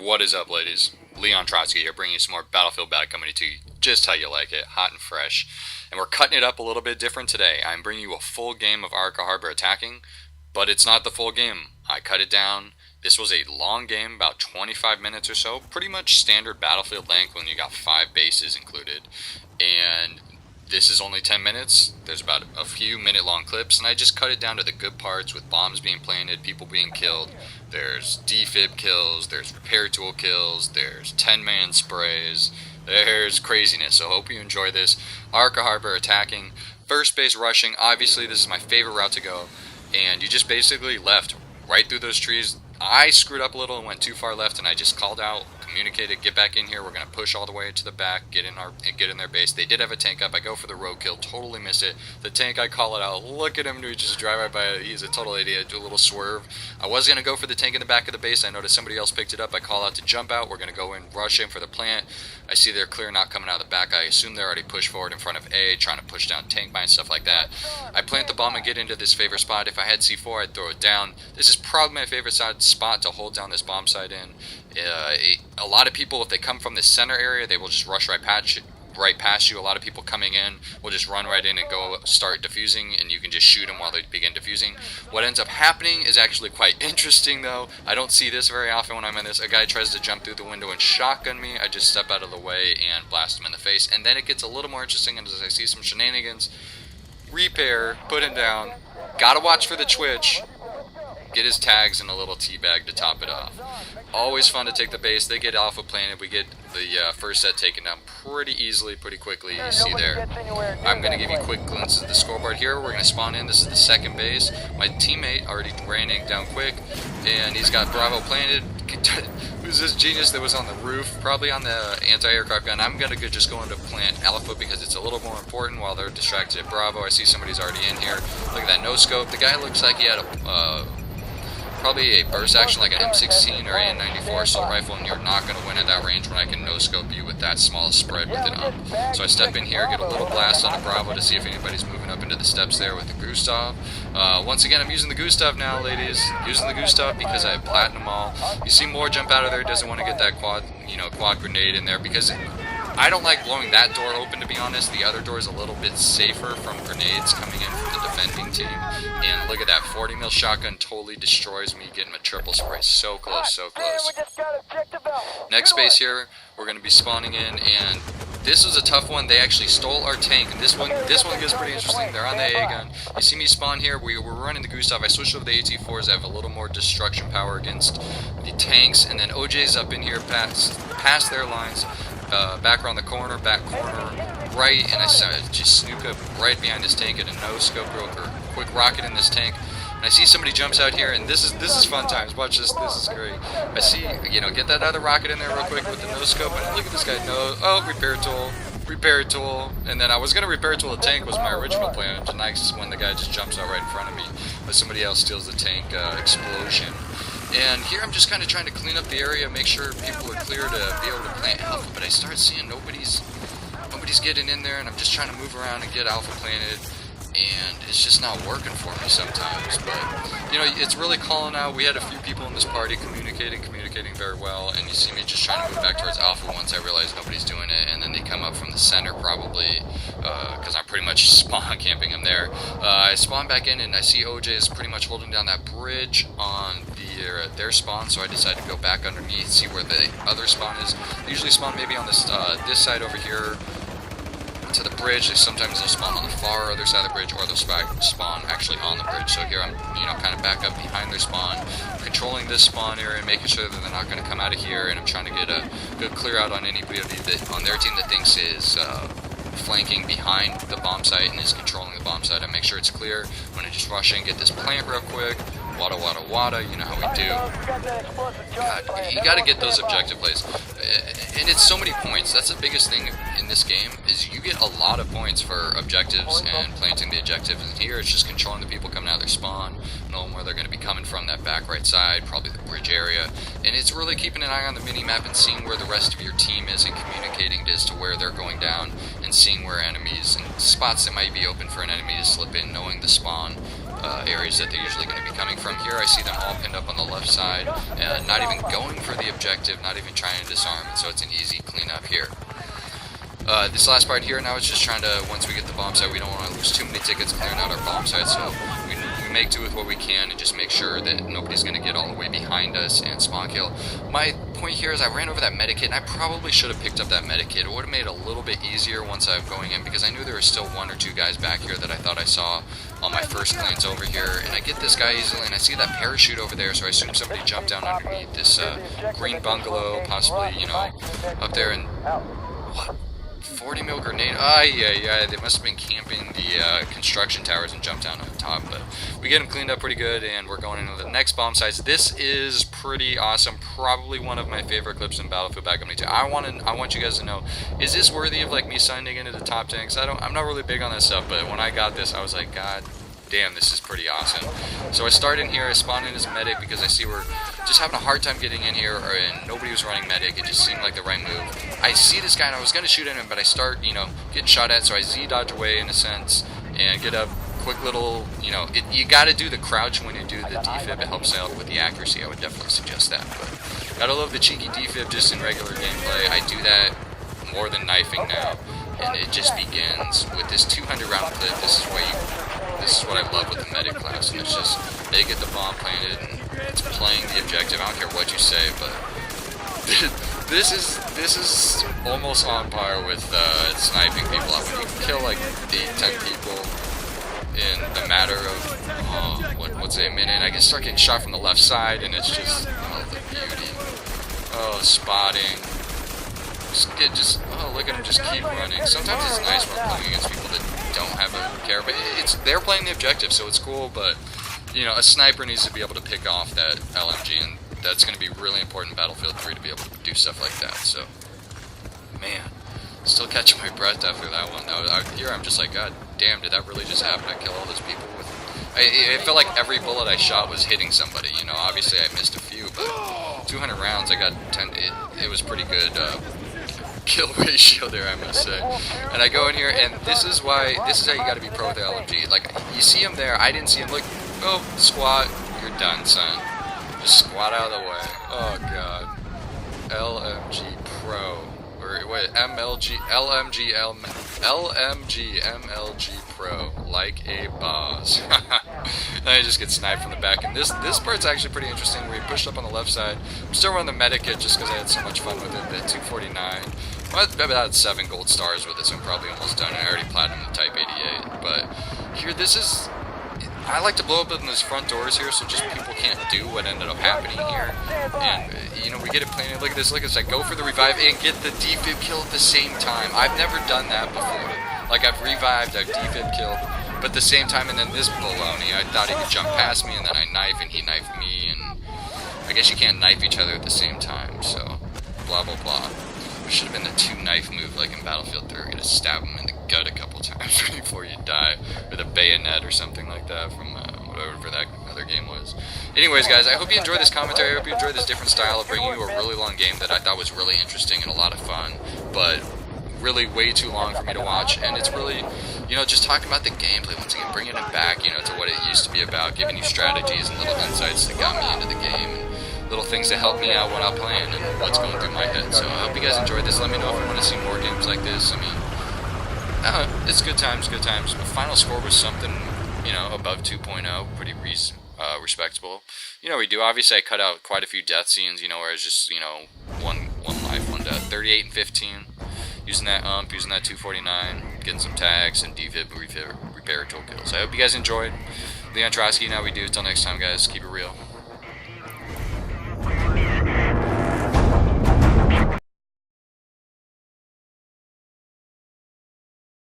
What is up, ladies? Leon Trotsky here, bringing you some more Battlefield Bad coming to you just how you like it, hot and fresh. And we're cutting it up a little bit different today. I'm bringing you a full game of Arca Harbor attacking, but it's not the full game. I cut it down. This was a long game, about 25 minutes or so, pretty much standard Battlefield length when you got 5 bases included. And this is only 10 minutes. There's about a few minute-long clips, and I just cut it down to the good parts with bombs being planted, people being killed. There's defib kills, there's repair tool kills, there's 10-man sprays, there's craziness. So hope you enjoy this. Arca Harbor attacking, first base rushing. Obviously, this is my favorite route to go, and you just basically left right through those trees. I screwed up a little and went too far left, and I just called out, communicated, get back in here, we're going to push all the way to the back, get in their base. They did have a tank up. I go for the road kill, totally miss it. The tank, I call it out, look at him, dude, just drive right by it. He's a total idiot, do a little swerve. I was going to go for the tank in the back of the base. I noticed somebody else picked it up. I call out to jump out. We're going to go in, rush in for the plant. I see they're clear, not coming out of the back. I assume they're already pushed forward in front of A, trying to push down tank mines, stuff like that. I plant the bomb and get into this favorite spot. If I had C4, I'd throw it down. This is probably my favorite spot to hold down this bomb site in. A lot of people, if they come from the center area, they will just rush right past you. A lot of people coming in will just run right in and go start defusing, and you can just shoot them while they begin defusing. What ends up happening is actually quite interesting, though. I don't see this very often when I'm in this. A guy tries to jump through the window and shotgun me. I just step out of the way and blast him in the face, and then it gets a little more interesting as I see some shenanigans. Repair, put him down. Gotta watch for the twitch. Get his tags and a little teabag to top it off. Always fun to take the base. They get alpha planted. We get the first set taken down pretty easily, pretty quickly. You see there. I'm going to give you quick glimpses of the scoreboard here. We're going to spawn in. This is the second base. My teammate already ran it down quick, and he's got Bravo planted. Who's this genius that was on the roof? Probably on the anti-aircraft gun. I'm going to just go into plant Alpha because it's a little more important while they're distracted at Bravo. I see somebody's already in here. Look at that no-scope. The guy looks like he had a... probably a burst action like an M16 or AN-94 assault rifle, and you're not going to win at that range when I can no-scope you with that small spread with it up. So I step in here, get a little blast on a Bravo to see if anybody's moving up into the steps there with the Gustav. Once again, I'm using the Gustav now, ladies. Using the Gustav because I have platinum all. You see Moore jump out of there, doesn't want to get that quad grenade in there because I don't like blowing that door open, to be honest. The other door is a little bit safer from grenades coming in from the defending team. And look at that, 40 mil shotgun totally destroys me, getting a triple spray. So close, so close. Next base here, we're going to be spawning in, and this was a tough one. They actually stole our tank, and this one gets pretty interesting. They're on the A gun. You see me spawn here. We're running the Gustav. I switched over to the AT4s. I have a little more destruction power against the tanks, and then OJ's up in here past their lines. Back around the corner, back corner, right, and I just snook up right behind this tank at a no-scope quick rocket in this tank. And I see somebody jumps out here, and this is fun times. Watch this. This is great. I see, get that other rocket in there real quick with the no-scope, and look at this guy. Repair tool, and then I was going to repair tool the tank was my original plan. Tonight when the guy just jumps out right in front of me, but somebody else steals the tank explosion. And here I'm just kind of trying to clean up the area, make sure people are clear to be able to plant Alpha, but I start seeing nobody's getting in there, and I'm just trying to move around and get Alpha planted, and it's just not working for me sometimes. But it's really calling out. We had a few people in this party communicating very well, and you see me just trying to move back towards Alpha once I realize nobody's doing it, and then they come up from the center probably, because I'm pretty much spawn camping them there. I spawn back in, and I see OJ is pretty much holding down that bridge on their spawn, so I decided to go back underneath, see where the other spawn is. They usually spawn maybe on this side over here to the bridge. Sometimes they'll spawn on the far other side of the bridge, or they'll spawn actually on the bridge. So here I'm, kind of back up behind their spawn, controlling this spawn area and making sure that they're not going to come out of here, and I'm trying to get a good clear out on anybody on their team that thinks is flanking behind the bomb site and is controlling the bomb site. I make sure it's clear. I'm going to just rush in, get this plant real quick. Wada wada wada, you know how we do. God, you gotta get those objective plays. And it's so many points. That's the biggest thing in this game, is you get a lot of points for objectives and planting the objectives. And here it's just controlling the people coming out of their spawn, knowing where they're going to be coming from, that back right side, probably the bridge area. And it's really keeping an eye on the mini-map and seeing where the rest of your team is and communicating as to where they're going down, and seeing where enemies and spots that might be open for an enemy to slip in, knowing the spawn. areas that they're usually going to be coming from. Here I see them all pinned up on the left side, not even going for the objective, not even trying to disarm, and so it's an easy cleanup here. This last part here now is just trying to, once we get the bomb site, we don't want to lose too many tickets clearing out our bomb site, so we make do with what we can and just make sure that nobody's going to get all the way behind us and spawn kill. My point here is I ran over that medikit, and I probably should have picked up that medikit. It would have made it a little bit easier once I'm going in, because I knew there were still 1 or 2 guys back here that I thought I saw on my first glance over here, and I get this guy easily, and I see that parachute over there, so I assume somebody jumped down underneath this green bungalow, possibly, you know, up there, and what? 40 mil grenade. Yeah, they must have been camping the construction towers and jumped down on top, but we get them cleaned up pretty good, and we're going into the next bomb sites. This is pretty awesome, probably one of my favorite clips in Battlefield Bad Company 2. I want you guys to know, is this worthy of like me signing into the top tanks? I'm not really big on that stuff, but when I got this, I was like, God damn, this is pretty awesome. So I start in here, I spawn in as medic because I see we're just having a hard time getting in here, and nobody was running medic. It just seemed like the right move. I see this guy and I was going to shoot at him, but I start, you know, getting shot at, so I Z-dodge away in a sense and get a quick little, you know, you got to do the crouch when you do the defib. It helps out with the accuracy. I would definitely suggest that. But gotta love the cheeky defib just in regular gameplay. I do that more than knifing now, and it just begins with this 200 round clip. This is what I love with the medic class, and it's just they get the bomb planted and it's playing the objective. I don't care what you say, but this is almost on par with sniping people up. When you can kill like 8-10 people in the matter of what's it, a minute, I can start getting shot from the left side, and it's just the beauty. Spotting. Look at them just keep running. Sometimes it's nice when we're playing against people that don't have a care, but they're playing the objective, so it's cool. But you know, a sniper needs to be able to pick off that LMG, and that's going to be really important in Battlefield 3 to be able to do stuff like that. So, man, still catching my breath after that one. Here I'm just like, God damn, did that really just happen? I kill all those people with. It felt like every bullet I shot was hitting somebody. You know, obviously I missed a few, but 200 rounds, I got 10. It was pretty good. Kill ratio there, I must say. And I go in here, and this is how you got to be pro with the LMG. Like, you see him there, I didn't see him. Look, oh, squat, you're done, son. Just squat out of the way. Oh god. LMG Pro, or wait, LMG Pro, like a boss. Then I just get sniped from the back, and this part's actually pretty interesting. Where he pushed up on the left side. I'm still running the medikit just because I had so much fun with it. The 249. Well, I've about 7 gold stars with it, so I'm probably almost done. I already platinum the Type 88. But here, I like to blow up in those front doors here, so just people can't do what ended up happening here. And, you know, we get it planted. Look at this. I go for the revive and get the defib kill at the same time. I've never done that before. Like, I've revived, I've defib killed, but at the same time, and then this baloney, I thought he could jump past me, and then I knife, and he knifed me, and I guess you can't knife each other at the same time, so blah, blah, blah. It should have been the 2-knife move, like in Battlefield 3, to stab him in the gut a couple times before you die, with a bayonet or something like that from whatever that other game was. Anyways, guys, I hope you enjoyed this commentary. I hope you enjoyed this different style of bringing you a really long game that I thought was really interesting and a lot of fun, but really way too long for me to watch. And it's really, you know, just talking about the gameplay once again, bringing it back, you know, to what it used to be about, giving you strategies and little insights that got me into the game, and little things that help me out when I'm playing and what's going through my head. So I hope you guys enjoyed this. Let me know if you want to see more games like this. I mean, it's good times. My final score was something, you know, above 2.0, pretty respectable. You know, we do. Obviously, I cut out quite a few death scenes, you know, where it's just, you know, one life, one death. 38 and 15. Using that using that 249, getting some tags and defib repair tool kills. I hope you guys enjoyed. Leon Trotsky, now we do. Till next time, guys. Keep it real.